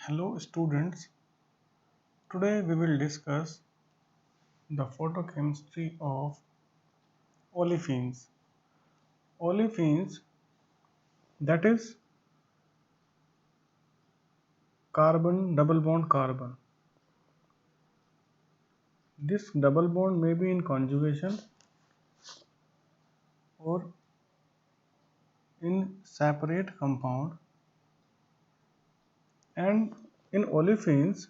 Hello students, today we will discuss the photochemistry of olefins. Olefins, that is carbon, double bond carbon. This double bond may be in conjugation or in separate compound, and in olefins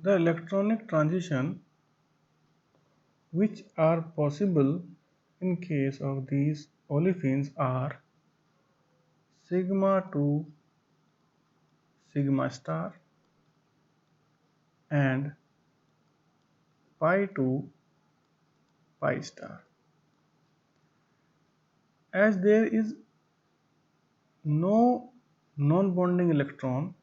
the electronic transition which are possible in case of these olefins are sigma to sigma star and pi to pi star. As there is no non-bonding electron,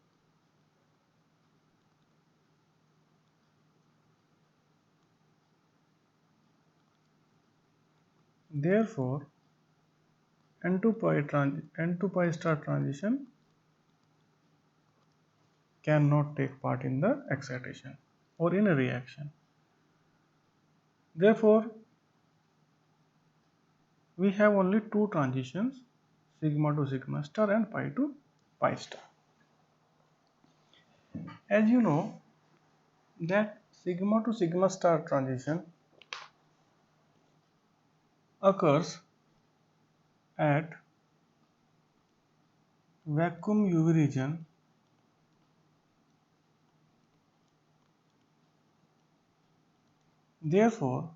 therefore N2 pi star transition cannot take part in the excitation or in a reaction. Therefore, we have only two transitions, sigma to sigma star and pi to pi star. As you know that sigma to sigma star transition occurs at vacuum UV region Therefore,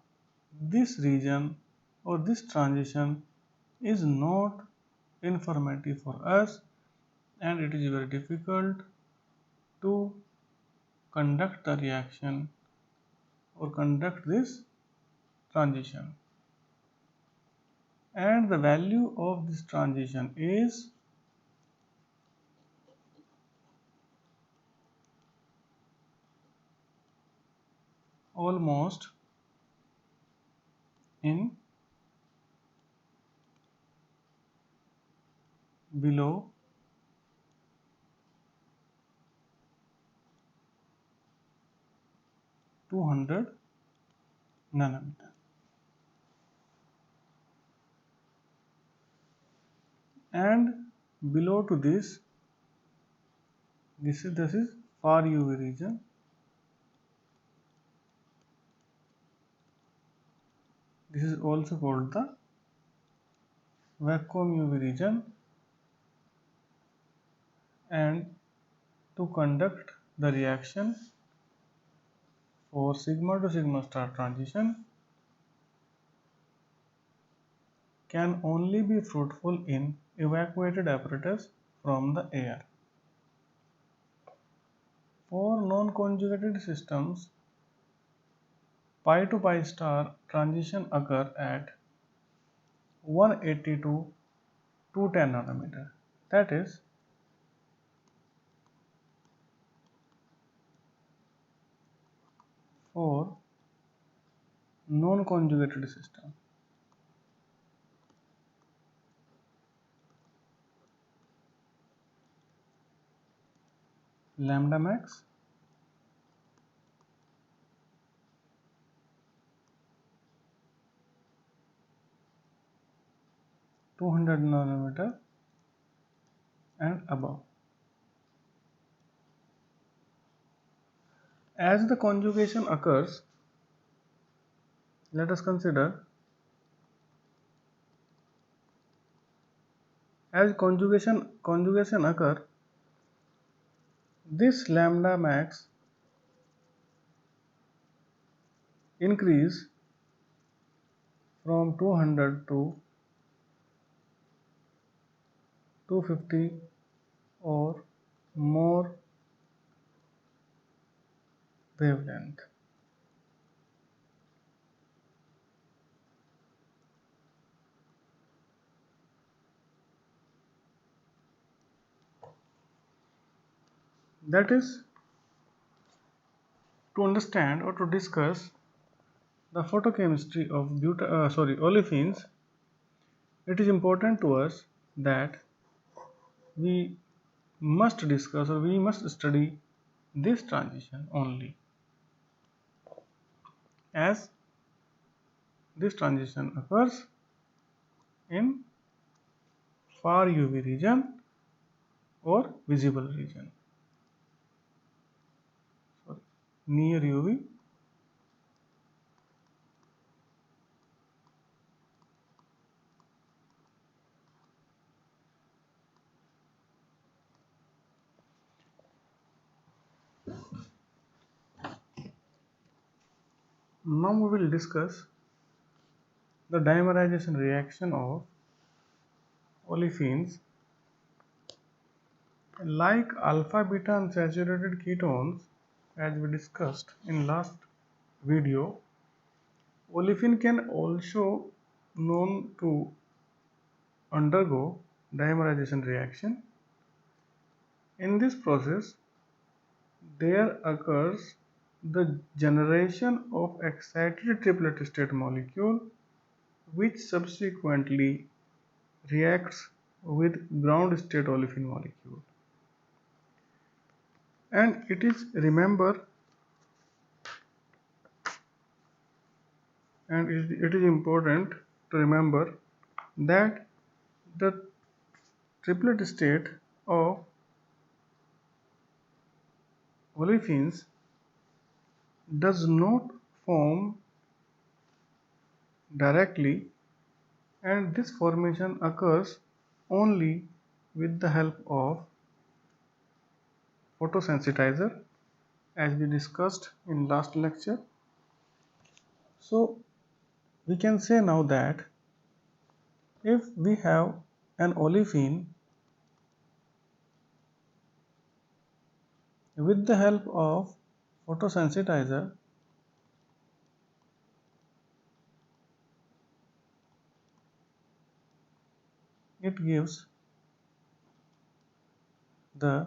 this region or this transition is not informative for us, and it is very difficult to conduct the reaction or conduct this transition. And the value of this transition is almost in below 200 nanometer. And below to this is far UV region. This is also called the vacuum UV region, and to conduct the reaction for sigma to sigma star transition can only be fruitful in evacuated apparatus from the air. For non-conjugated systems, pi to pi star transition occur at 180 to 210 nanometer. That is for non-conjugated system. Lambda max (200 nanometer) and above. As the conjugation occurs, let us consider as conjugation occur, this lambda max increase from 200 to 250 or more wavelength. That is, to understand or to discuss the photochemistry of olefins, it is important to us that we must discuss or we must study this transition only, as this transition occurs in far UV region or visible region. Sorry, near UV Now we will discuss the dimerization reaction of olefins. Like alpha beta unsaturated ketones, as we discussed in last video, olefin can also known to undergo dimerization reaction. In this process, there occurs the generation of excited triplet state molecule, which subsequently reacts with ground state olefin molecule. And it is important to remember that the triplet state of olefins does not form directly, and this formation occurs only with the help of photosensitizer, as we discussed in last lecture. So we can say now that if we have an olefin, with the help of photosensitizer, it gives the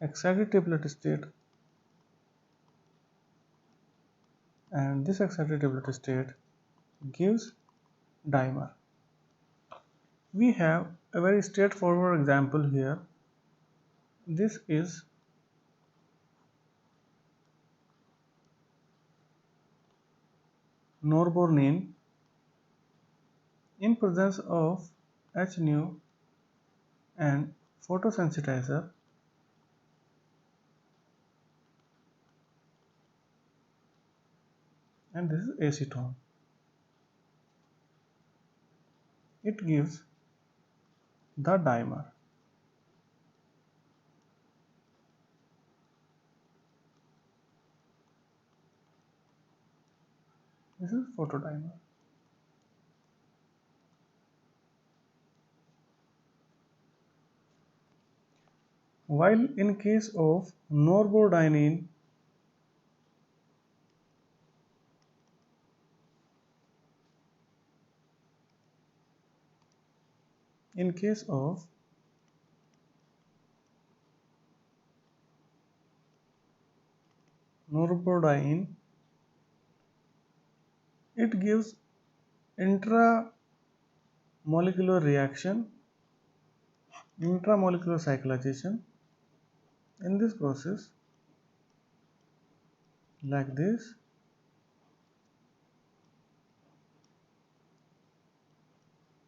excited triplet state, and this excited triplet state gives dimer. We have a very straightforward example here. This is norbornene in presence of HNO and photosensitizer, and this is acetone. It gives the dimer. This is photodimer. While in case of norbornene, in case of norbornene, it gives intramolecular reaction, intramolecular cyclization. In this process, like this,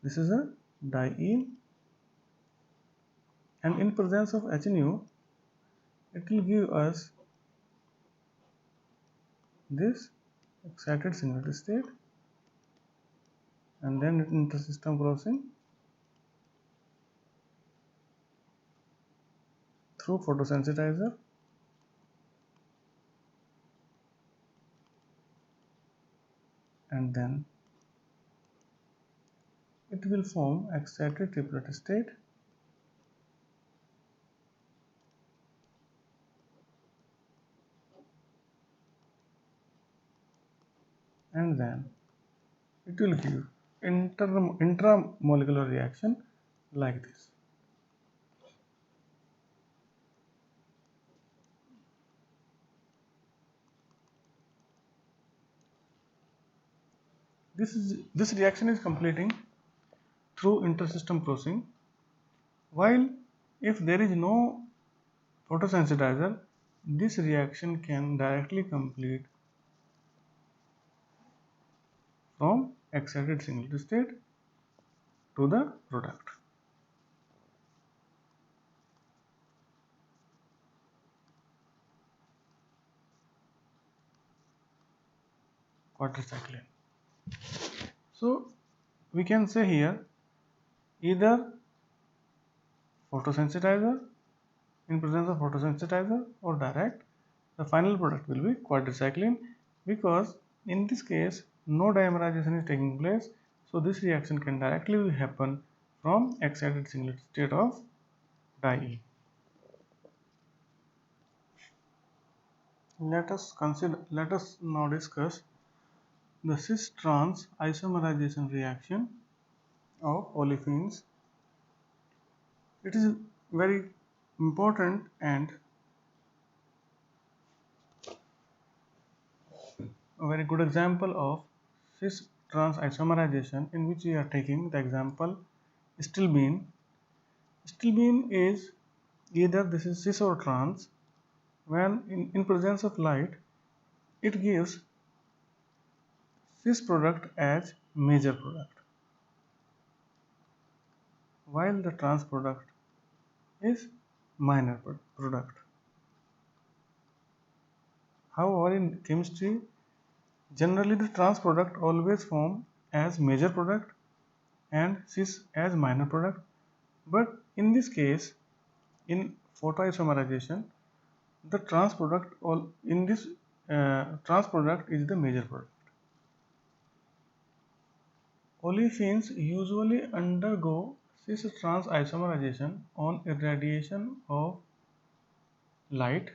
this is a diene, and in presence of HNO, it will give us this excited singlet state, and then intersystem crossing through photosensitizer, and then it will form excited triplet state, and then it will give intramolecular reaction like this. This reaction is completing through intersystem crossing, while if there is no photosensitizer, this reaction can directly complete from excited singlet state to the product. Quadricycline. So we can say here either photosensitizer, in presence of photosensitizer, or direct, the final product will be quadricycline, because in this case no dimerization is taking place, so this reaction can directly happen from excited singlet state of di. Let us now discuss the cis-trans isomerization reaction of olefins. It is very important and a very good example of cis-trans isomerization, in which we are taking the example stilbene. Stilbene is either this is cis or trans. When in presence of light, it gives cis product as major product, while the trans product is minor product. However, in chemistry, generally the trans product always form as major product and cis as minor product. But in this case, in photoisomerization, the trans product trans product is the major product. Olefins usually undergo cis-trans isomerization on irradiation of light,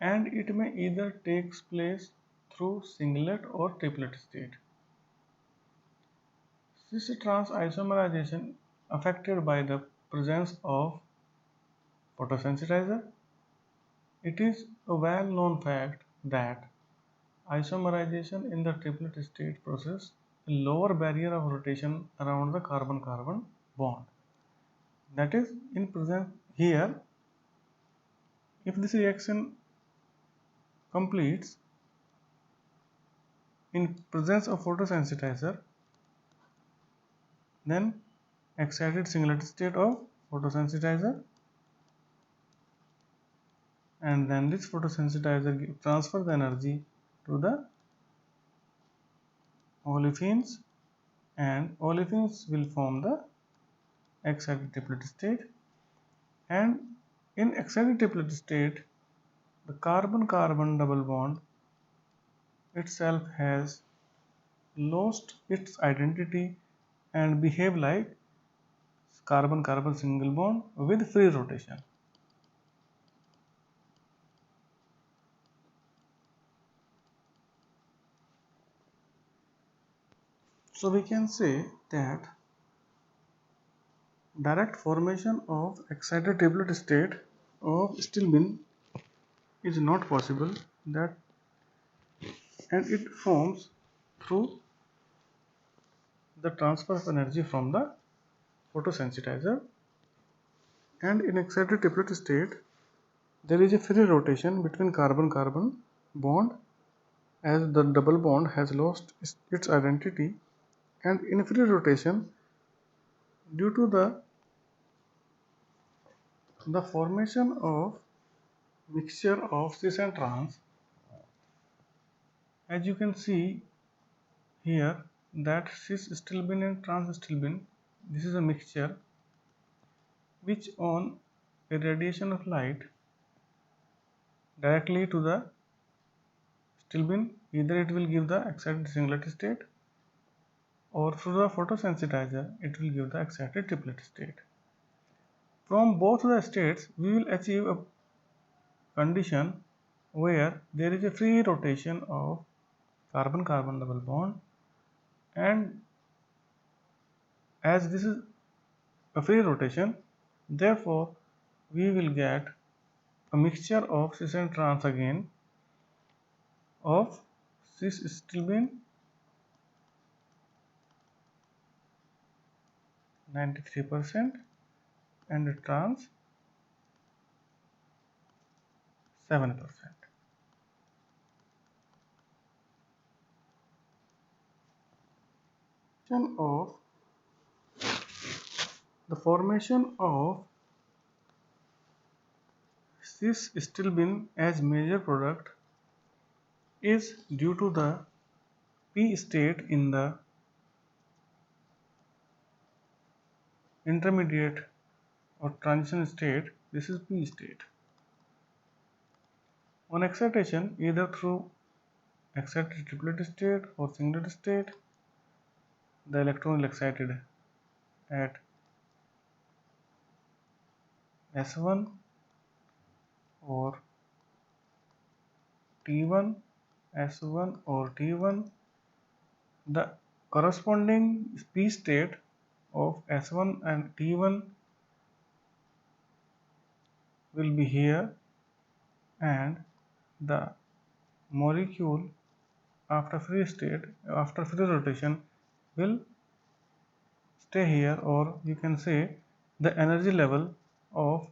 and it may either takes place through singlet or triplet state. Cis-trans isomerization affected by the presence of photosensitizer. It is a well-known fact that isomerization in the triplet state process a lower barrier of rotation around the carbon-carbon bond. That is, in present here, if this reaction completes in presence of photosensitizer, then excited singlet state of photosensitizer, and then this photosensitizer transfer the energy to the olefins, and olefins will form the excited triplet state. And in excited triplet state, the carbon-carbon double bond itself has lost its identity and behave like carbon-carbon single bond with free rotation. So we can say that direct formation of excited triplet state of stilbene is not possible, that and it forms through the transfer of energy from the photosensitizer. And in excited triplet state, there is a free rotation between carbon-carbon bond, as the double bond has lost its identity, and in free rotation, due to the formation of mixture of cis and trans, as you can see here, that cis stilbene and trans stilbene, this is a mixture which on irradiation of light directly to the stilbene, either it will give the excited singlet state, or through the photosensitizer it will give the excited triplet state. From both the states we will achieve a condition where there is a free rotation of carbon-carbon double bond, and as this is a free rotation, therefore we will get a mixture of cis and trans again of cis stilbene 93% and trans 7%. Of the formation of cis stilbene as major product is due to the p state in the intermediate or transition state. This is p state. On excitation, either through excited triplet state or singlet state, the electron is excited at S1 or T1, S1 or T1. The corresponding p state of S1 and T1 will be here, and the molecule after free rotation will stay here, or you can say the energy level of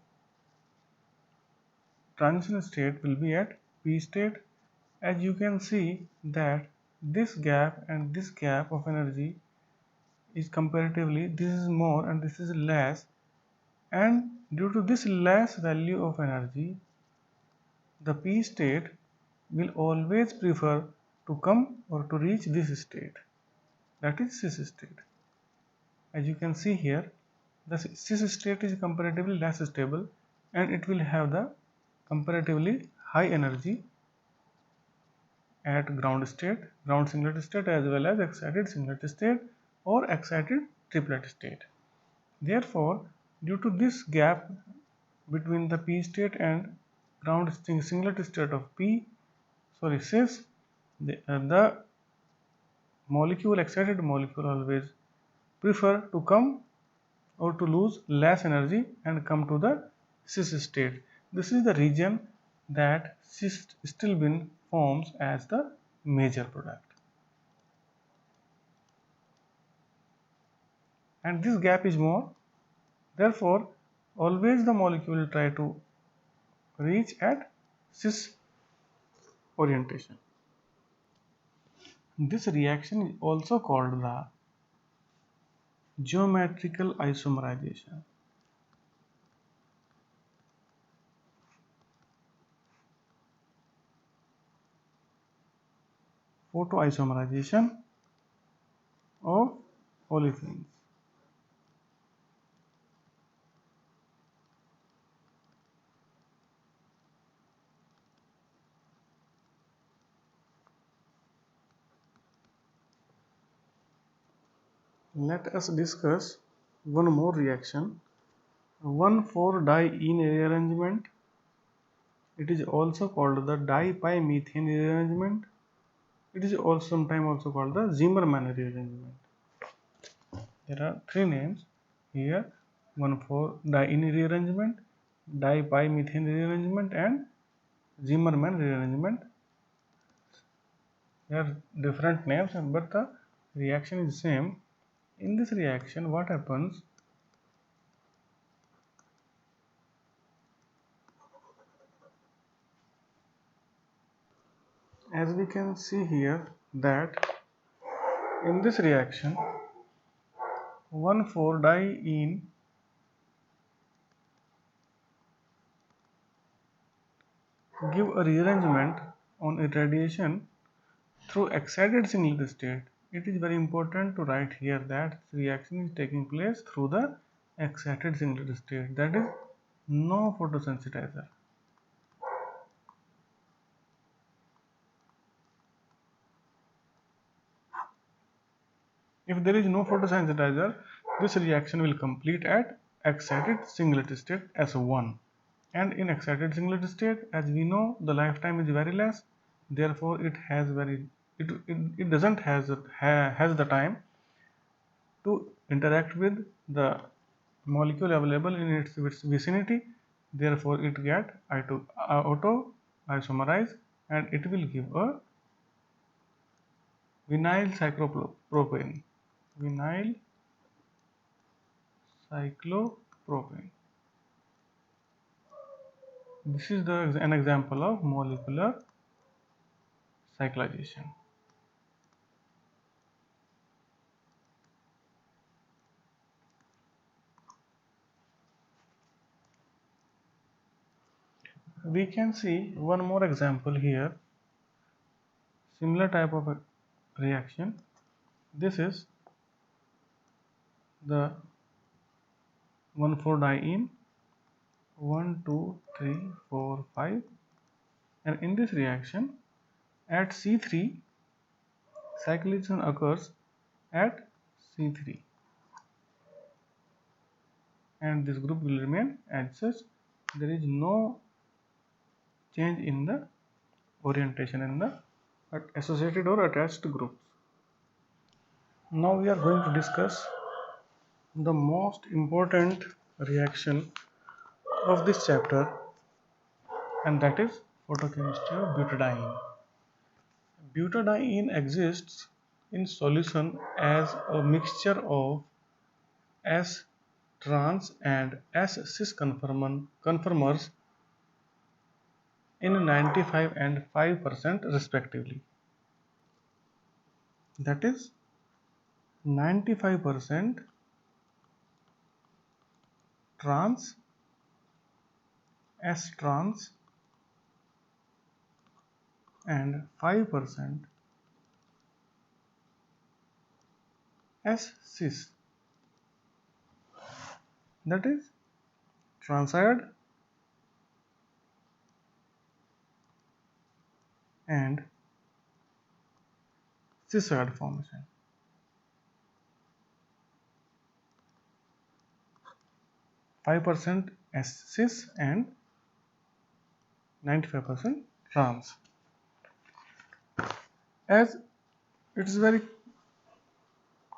transition state will be at p state. As you can see that this gap and this gap of energy is comparatively, this is more and this is less, and due to this less value of energy, the p state will always prefer to come or to reach this state, that is cis state. As you can see here, the cis state is comparatively less stable and it will have the comparatively high energy at ground singlet state, as well as excited singlet state or excited triplet state. Therefore, due to this gap between the p state and ground singlet state of cis, the excited molecule always prefer to come or to lose less energy and come to the cis state. This is the region that cis stilbene forms as the major product. And this gap is more, therefore always the molecule will try to reach at cis orientation. This reaction is also called the geometrical isomerization. Photoisomerization of olefins. Let us discuss one more reaction, 1,4-diene rearrangement. It is also called the dipymethane rearrangement. It is also sometimes called the Zimmermann rearrangement. There are three names here: 1,4-diene rearrangement, dipymethane rearrangement, and Zimmermann rearrangement. There are different names, but the reaction is same. In this reaction, what happens? As we can see here that in this reaction, 1,4-diene give a rearrangement on irradiation through excited singlet state. It is very important to write here that reaction is taking place through the excited singlet state, that is no photosensitizer. If there is no photosensitizer, this reaction will complete at excited singlet state S1. And in excited singlet state, as we know, the lifetime is very less, therefore it doesn't has the time to interact with the molecule available in its vicinity, therefore it get auto isomerize and it will give a vinyl cyclopropane. Vinyl cyclopropane. This is an example of molecular cyclization. We can see one more example here, similar type of a reaction. This is the 1,4-diene, 1 2 3 4 5, and in this reaction at C3 cyclization occurs at C3, and this group will remain as such. There is no change in the orientation in the associated or attached groups. Now we are going to discuss the most important reaction of this chapter, and that is photochemistry of butadiene. Butadiene exists in solution as a mixture of S trans and S cis conformers in 95 and 5% respectively. That is 95% trans, S trans, and 5% S cis. That is transired and cisoid formation. 5% S cis and 95% trans. As it is very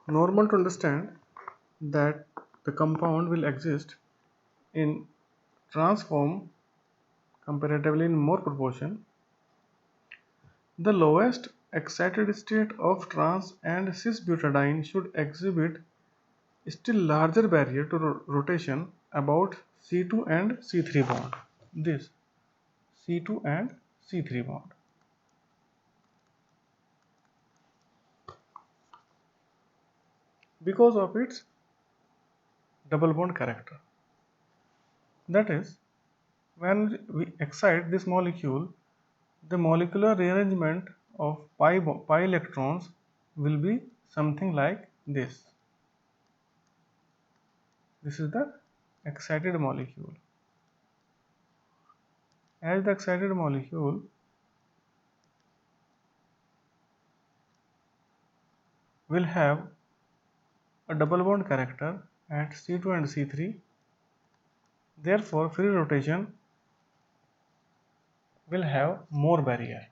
normal to understand that the compound will exist in trans form comparatively in more proportion, the lowest excited state of trans and cis butadiene should exhibit still larger barrier to rotation about C2 and C3 bond. This C2 and C3 bond. Because of its double bond character. That is, when we excite this molecule, the molecular rearrangement of pi electrons will be something like this. This is the excited molecule. As the excited molecule will have a double bond character at C2 and C3, therefore free rotation will have more barrier.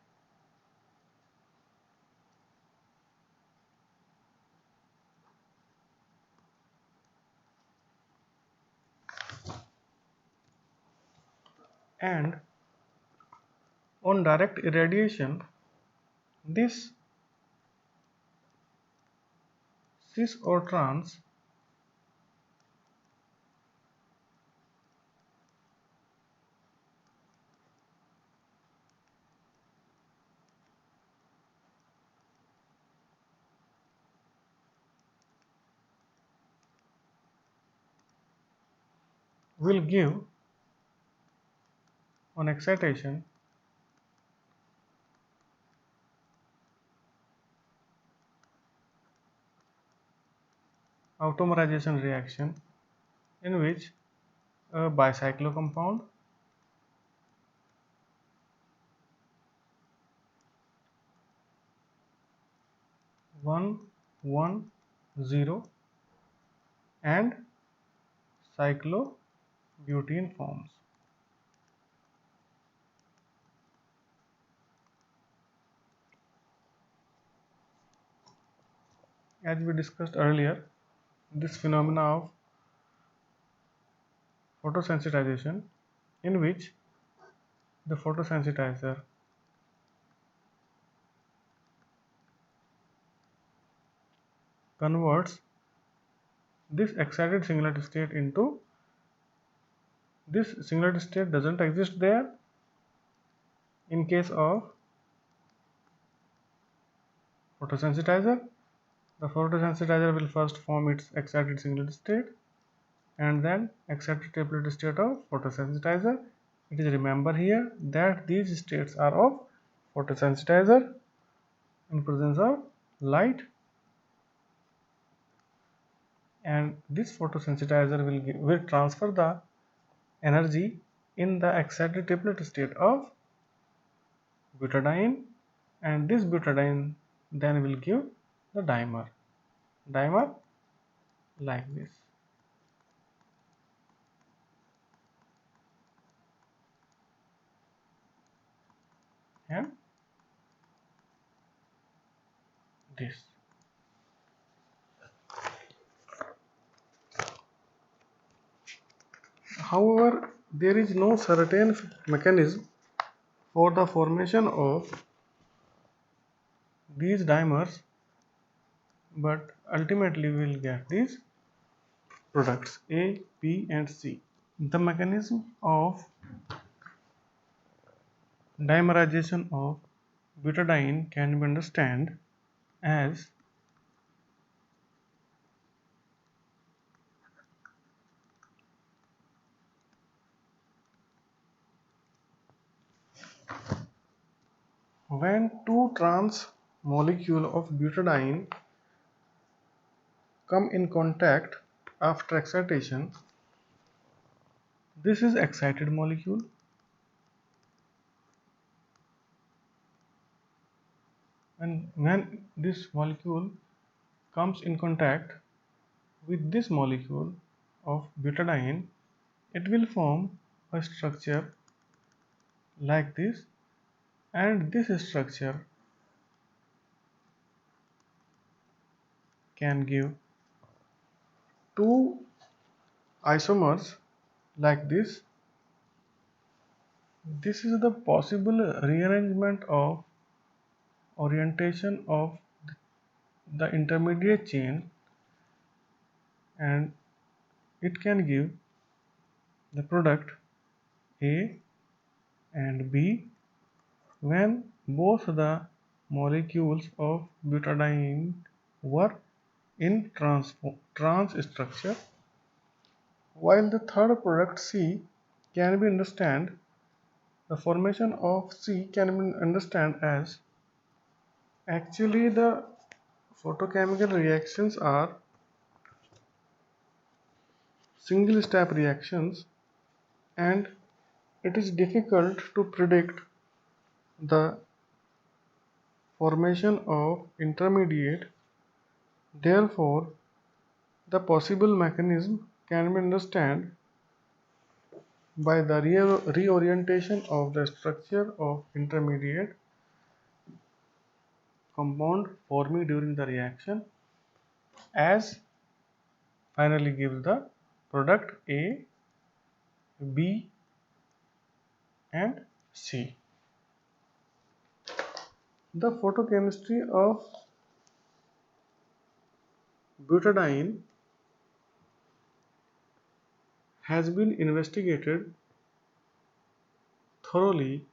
And on direct irradiation, this cis or trans will give on excitation automerization reaction in which a bicyclo compound one 1 0 and cyclobutene forms. As we discussed earlier, this phenomena of photosensitization in which the photosensitizer converts this excited singlet state into this singlet state doesn't exist there. In case of photosensitizer, the photosensitizer will first form its excited singlet state and then excited triplet state of photosensitizer. It is remember here that these states are of photosensitizer in presence of light, and this photosensitizer will transfer the energy in the excited triplet state of butadiene, and this butadiene then will give the dimer like this. And this. However, there is no certain mechanism for the formation of these dimers, but ultimately we will get these products A, B and C. The mechanism of dimerization of butadiene can be understood as when two trans molecule of butadiene come in contact after excitation. This is excited molecule, and when this molecule comes in contact with this molecule of butadiene, it will form a structure like this, and this structure can give two isomers like this. This is the possible rearrangement of orientation of the intermediate chain, and it can give the product A and B when both the molecules of butadiene were in trans structure, while the third product C can be understood. The formation of C can be understood as actually the photochemical reactions are single step reactions, and it is difficult to predict the formation of intermediate. Therefore, the possible mechanism can be understood by the reorientation of the structure of intermediate compound forming during the reaction, as finally gives the product A, B and C. The photochemistry of butadiene has been investigated thoroughly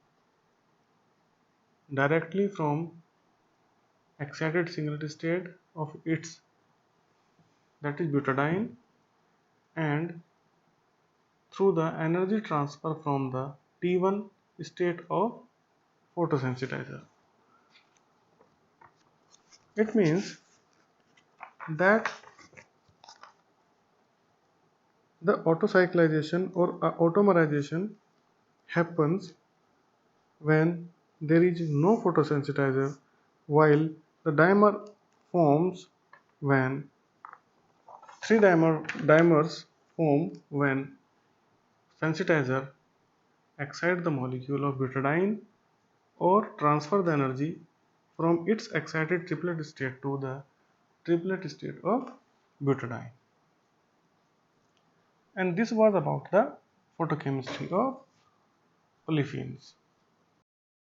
directly from excited singlet state of its, that is butadiene, and through the energy transfer from the T1 state of photosensitizer. It means that the autocyclization or automerization happens when there is no photosensitizer, while the dimer forms when dimers form when sensitizer excite the molecule of butadiene or transfer the energy from its excited triplet state to the triplet state of butadiene. And this was about the photochemistry of olefins.